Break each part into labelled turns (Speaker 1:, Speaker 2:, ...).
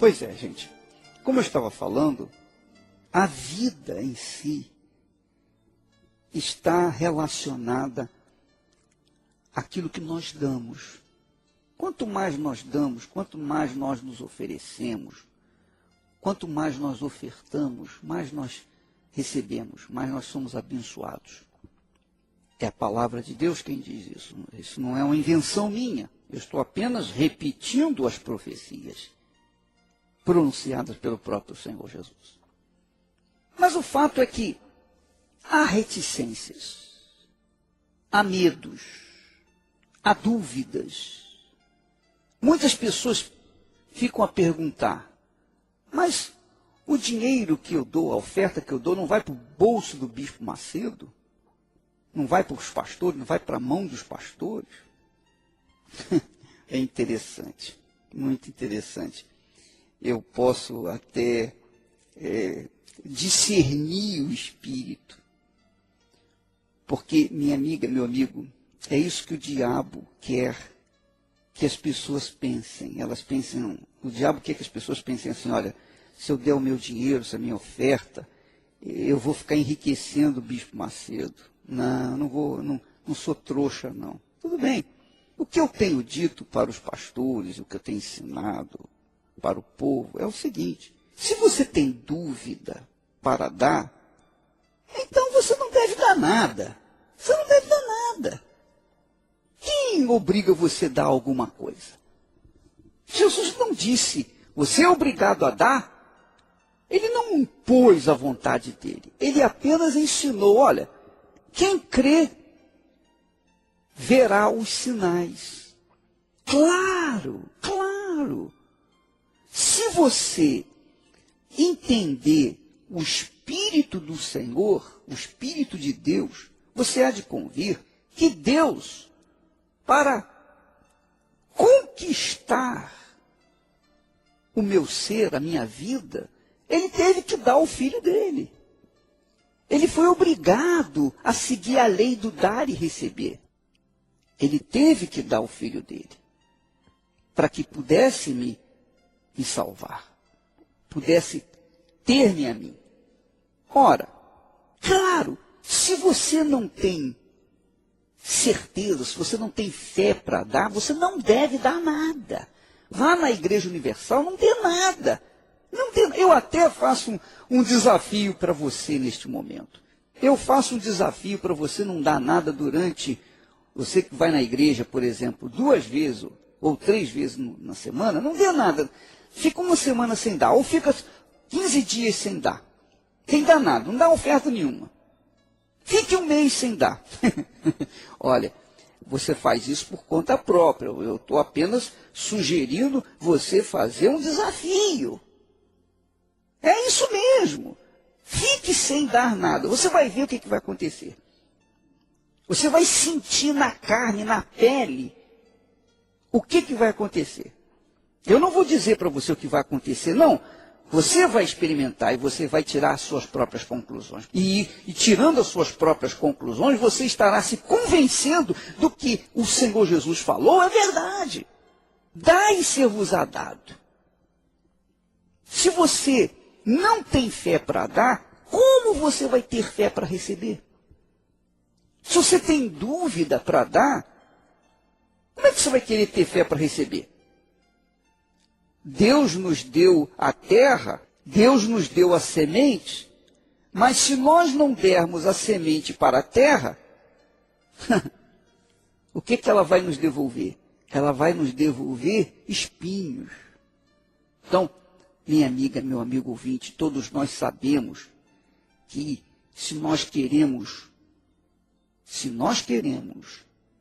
Speaker 1: Pois é, gente. Como eu estava falando, a vida em si está relacionada àquilo que nós damos. Quanto mais nós damos, quanto mais nós nos oferecemos, quanto mais nós ofertamos, mais nós recebemos, mais nós somos abençoados. É a palavra de Deus quem diz isso. Isso não é uma invenção minha. Eu estou apenas repetindo as profecias pronunciadas pelo próprio Senhor Jesus. Mas o fato é que há reticências, há medos, há dúvidas. Muitas pessoas ficam a perguntar, mas o dinheiro que eu dou, a oferta que eu dou, não vai para o bolso do bispo Macedo? Não vai para os pastores, não vai para a mão dos pastores? É interessante, muito interessante. Eu posso até discernir o espírito. Porque, minha amiga, meu amigo, é isso que o diabo quer que as pessoas pensem. Elas pensam, o diabo quer que as pessoas pensem assim, olha, se eu der o meu dinheiro, se a minha oferta, eu vou ficar enriquecendo o bispo Macedo. Não, não sou trouxa, não. Tudo bem. O que eu tenho dito para os pastores, o que eu tenho ensinado para o povo, é o seguinte: se você tem dúvida para dar, então você não deve dar nada. Você não deve dar nada. Quem obriga você a dar alguma coisa? Jesus não disse, você é obrigado a dar. Ele não impôs a vontade dele. Ele apenas ensinou, olha, quem crê verá os sinais. Claro, claro. Se você entender o Espírito do Senhor, o Espírito de Deus, você há de convir que Deus, para conquistar o meu ser, a minha vida, Ele teve que dar o Filho dele. Ele foi obrigado a seguir a lei do dar e receber. Ele teve que dar o Filho dele, para que pudesse me salvar, pudesse ter-me a mim. Ora, claro, se você não tem certeza, se você não tem fé para dar, você não deve dar nada. Vá na Igreja Universal, não dê nada. Não dê, eu até faço um desafio para você neste momento. Eu faço um desafio para você não dar nada durante, você que vai na igreja, por exemplo, 2 vezes ou 3 vezes na semana, não dê nada. Fica uma semana sem dar, ou fica 15 dias sem dar. Sem dar nada, não dá oferta nenhuma. Fique 1 mês sem dar. Olha, você faz isso por conta própria. Eu estou apenas sugerindo você fazer um desafio. É isso mesmo. Fique sem dar nada. Você vai ver o que vai acontecer. Você vai sentir na carne, na pele, o que vai acontecer. Eu não vou dizer para você o que vai acontecer, não. Você vai experimentar e você vai tirar as suas próprias conclusões. E tirando as suas próprias conclusões, você estará se convencendo do que o Senhor Jesus falou é verdade. Dai e ser-vos-á dado. Se você não tem fé para dar, como você vai ter fé para receber? Se você tem dúvida para dar, como é que você vai querer ter fé para receber? Deus nos deu a terra, Deus nos deu a semente, mas se nós não dermos a semente para a terra, o que ela vai nos devolver? Ela vai nos devolver espinhos. Então, minha amiga, meu amigo ouvinte, todos nós sabemos que se nós queremos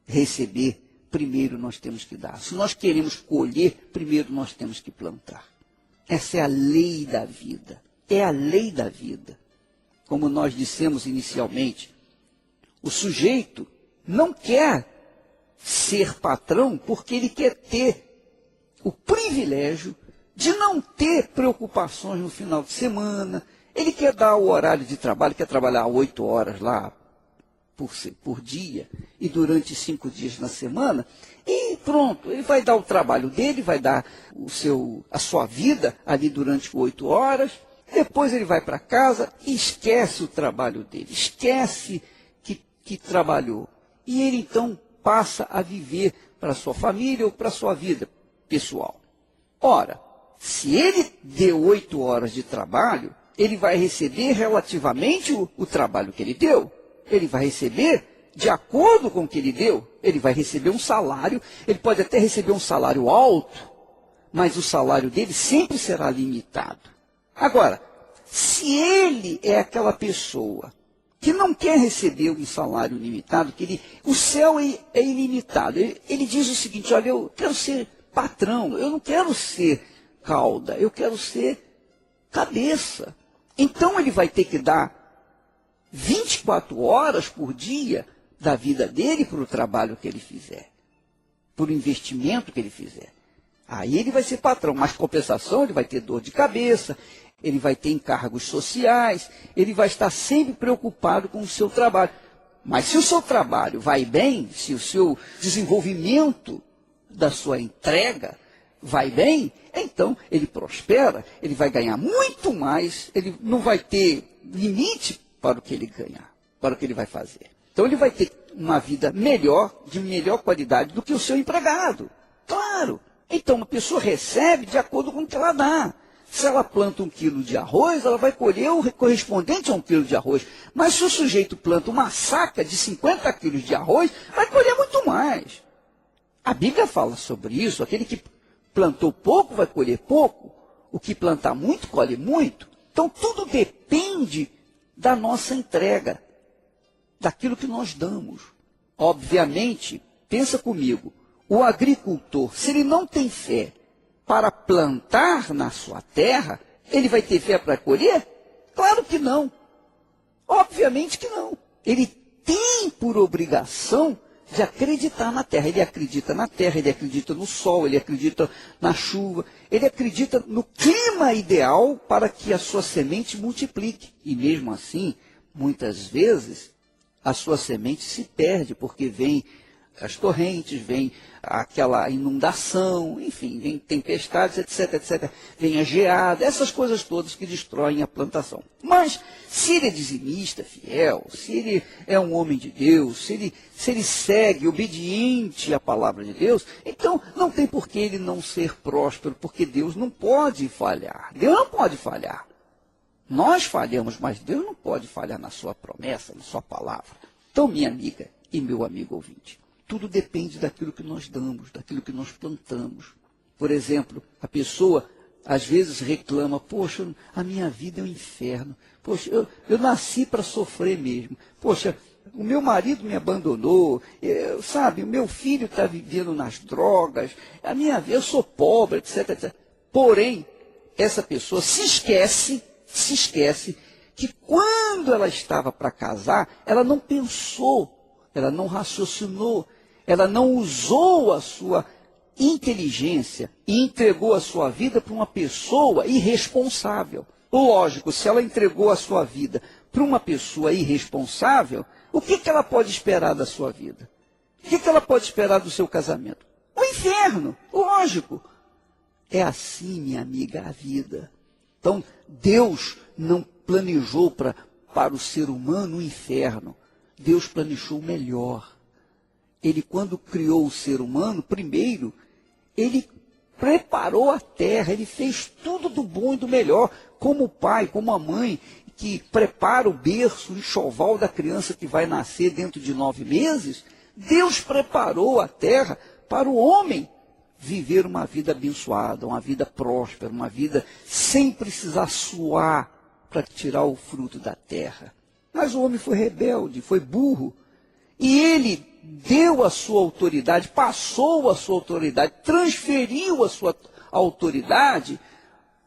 Speaker 1: receber, primeiro nós temos que dar. Se nós queremos colher, primeiro nós temos que plantar. Essa é a lei da vida. É a lei da vida. Como nós dissemos inicialmente, o sujeito não quer ser patrão porque ele quer ter o privilégio de não ter preocupações no final de semana. Ele quer dar o horário de trabalho, quer trabalhar 8 horas lá por dia e durante 5 dias na semana, e pronto, ele vai dar o trabalho dele, vai dar a sua vida ali durante 8 horas, depois ele vai para casa e esquece o trabalho dele, esquece que trabalhou. E ele então passa a viver para a sua família ou para a sua vida pessoal. Ora, se ele deu 8 horas de trabalho, ele vai receber relativamente o trabalho que ele deu. Ele vai receber de acordo com o que ele deu. Ele vai receber um salário, ele pode até receber um salário alto, mas o salário dele sempre será limitado. Agora, se ele é aquela pessoa que não quer receber um salário limitado, o céu é ilimitado. Ele diz o seguinte: olha, eu quero ser patrão, eu não quero ser cauda, eu quero ser cabeça. Então ele vai ter que dar 24 horas por dia da vida dele para o trabalho que ele fizer, por o investimento que ele fizer. Aí ele vai ser patrão, mas compensação ele vai ter dor de cabeça, ele vai ter encargos sociais, ele vai estar sempre preocupado com o seu trabalho. Mas se o seu trabalho vai bem, se o seu desenvolvimento da sua entrega vai bem, então ele prospera, ele vai ganhar muito mais, ele não vai ter limite para o que ele ganhar, para o que ele vai fazer. Então ele vai ter uma vida melhor, de melhor qualidade do que o seu empregado. Claro. Então a pessoa recebe de acordo com o que ela dá. Se ela planta 1 quilo de arroz, ela vai colher o correspondente a 1 quilo de arroz. Mas se o sujeito planta uma saca de 50 quilos de arroz, vai colher muito mais. A Bíblia fala sobre isso. Aquele que plantou pouco vai colher pouco. O que plantar muito, colhe muito. Então tudo depende da nossa entrega, daquilo que nós damos. Obviamente, pensa comigo, o agricultor, se ele não tem fé para plantar na sua terra, ele vai ter fé para colher? Claro que não. Obviamente que não. Ele tem por obrigação de acreditar na terra. Ele acredita na terra, ele acredita no sol, ele acredita na chuva, ele acredita no clima ideal para que a sua semente multiplique. E mesmo assim, muitas vezes, a sua semente se perde, porque vem as torrentes, vem aquela inundação, enfim, vem tempestades, etc, etc. Vem a geada, essas coisas todas que destroem a plantação. Mas, se ele é dizimista, fiel, se ele é um homem de Deus, se ele segue, obediente à palavra de Deus, então não tem por que ele não ser próspero, porque Deus não pode falhar. Deus não pode falhar. Nós falhamos, mas Deus não pode falhar na sua promessa, na sua palavra. Então, minha amiga e meu amigo ouvinte, tudo depende daquilo que nós damos, daquilo que nós plantamos. Por exemplo, a pessoa às vezes reclama: poxa, a minha vida é um inferno. Poxa, eu nasci para sofrer mesmo. Poxa, o meu marido me abandonou, sabe, o meu filho está vivendo nas drogas, eu sou pobre, etc, etc. Porém, essa pessoa se esquece que quando ela estava para casar, ela não pensou, ela não raciocinou, ela não usou a sua inteligência e entregou a sua vida para uma pessoa irresponsável. Lógico, se ela entregou a sua vida para uma pessoa irresponsável, o que ela pode esperar da sua vida? O que ela pode esperar do seu casamento? O inferno, lógico. É assim, minha amiga, a vida. Então, Deus não planejou para o ser humano o inferno. Deus planejou o melhor. Ele, quando criou o ser humano, primeiro, ele preparou a terra, ele fez tudo do bom e do melhor, como o pai, como a mãe, que prepara o berço, o enxoval da criança que vai nascer dentro de 9 meses. Deus preparou a terra para o homem viver uma vida abençoada, uma vida próspera, uma vida sem precisar suar para tirar o fruto da terra. Mas o homem foi rebelde, foi burro, e ele deu a sua autoridade, passou a sua autoridade, transferiu a sua autoridade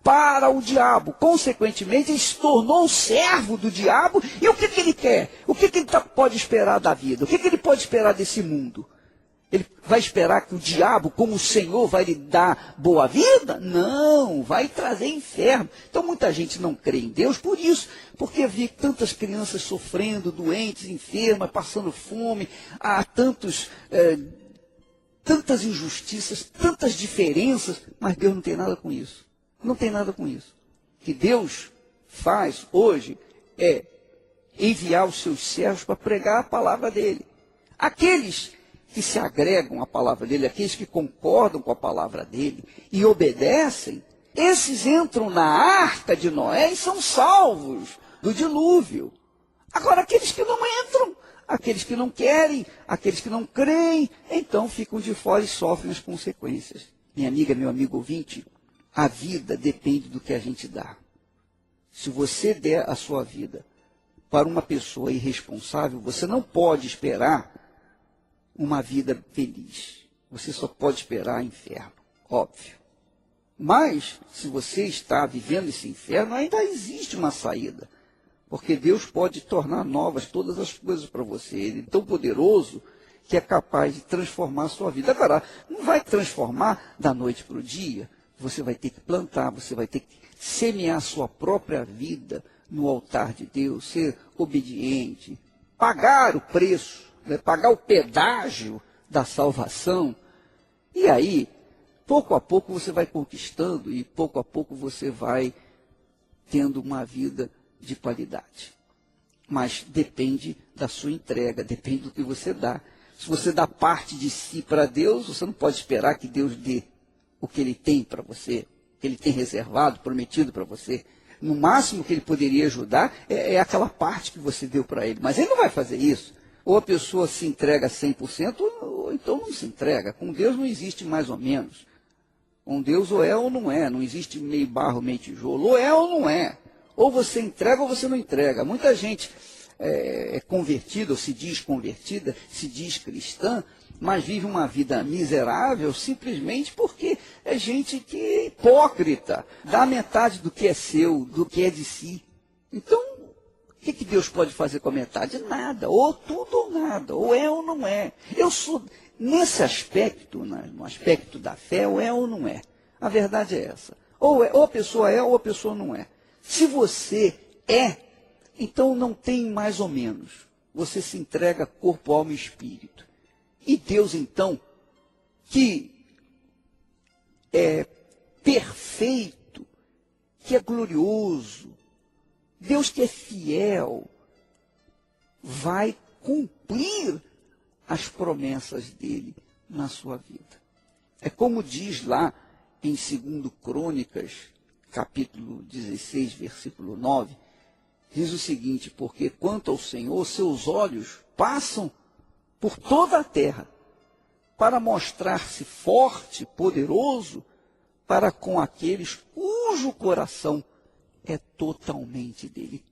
Speaker 1: para o diabo. Consequentemente, ele se tornou servo do diabo. E o que ele quer? O que ele pode esperar da vida? O que ele pode esperar desse mundo? Ele vai esperar que o diabo, como o Senhor, vai lhe dar boa vida? Não, vai trazer inferno. Então muita gente não crê em Deus por isso, porque vê tantas crianças sofrendo, doentes, enfermas, passando fome, há tantas injustiças, tantas diferenças, mas Deus não tem nada com isso. Não tem nada com isso. O que Deus faz hoje é enviar os seus servos para pregar a palavra dele. Aqueles que se agregam à palavra dele, aqueles que concordam com a palavra dele e obedecem, esses entram na arca de Noé e são salvos do dilúvio. Agora, aqueles que não entram, aqueles que não querem, aqueles que não creem, então ficam de fora e sofrem as consequências. Minha amiga, meu amigo ouvinte, a vida depende do que a gente dá. Se você der a sua vida para uma pessoa irresponsável, você não pode esperar uma vida feliz. Você só pode esperar inferno, óbvio. Mas, se você está vivendo esse inferno, ainda existe uma saída. Porque Deus pode tornar novas todas as coisas para você. Ele é tão poderoso que é capaz de transformar a sua vida. Agora, não vai transformar da noite para o dia. Você vai ter que plantar, você vai ter que semear a sua própria vida no altar de Deus, ser obediente, pagar o preço, pagar o pedágio da salvação. E aí, pouco a pouco você vai conquistando e pouco a pouco você vai tendo uma vida de qualidade. Mas depende da sua entrega, depende do que você dá. Se você dá parte de si para Deus, você não pode esperar que Deus dê o que Ele tem para você, o que Ele tem reservado, prometido para você. No máximo que Ele poderia ajudar é aquela parte que você deu para Ele. Mas Ele não vai fazer isso. Ou a pessoa se entrega 100%, ou então não se entrega. Com Deus não existe mais ou menos. Com Deus ou é ou não é. Não existe meio barro, meio tijolo. Ou é ou não é. Ou você entrega ou você não entrega. Muita gente é convertida ou se diz convertida, se diz cristã, mas vive uma vida miserável simplesmente porque é gente que é hipócrita. Dá metade do que é seu, do que é de si. Então, o que Deus pode fazer com a metade? Nada, ou tudo ou nada, ou é ou não é. Eu sou, nesse aspecto, no aspecto da fé, ou é ou não é. A verdade é essa. Ou a pessoa é ou a pessoa não é. Se você é, então não tem mais ou menos. Você se entrega corpo, alma e espírito. E Deus, então, que é perfeito, que é glorioso, Deus que é fiel, vai cumprir as promessas dele na sua vida. É como diz lá em 2 Crônicas, capítulo 16, versículo 9, diz o seguinte: porque quanto ao Senhor, seus olhos passam por toda a terra, para mostrar-se forte, poderoso, para com aqueles cujo coração é totalmente dele,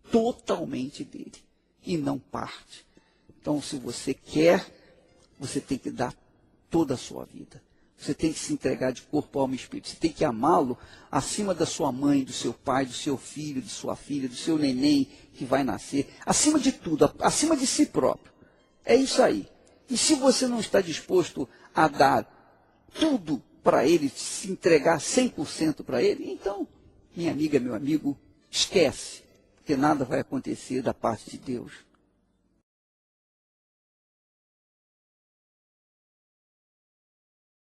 Speaker 1: e não parte. Então, se você quer, você tem que dar toda a sua vida. Você tem que se entregar de corpo, alma e espírito. Você tem que amá-lo acima da sua mãe, do seu pai, do seu filho, de sua filha, do seu neném que vai nascer. Acima de tudo, acima de si próprio. É isso aí. E se você não está disposto a dar tudo para ele, se entregar 100% para ele, então, minha amiga, meu amigo, esquece, porque nada vai acontecer da parte de Deus.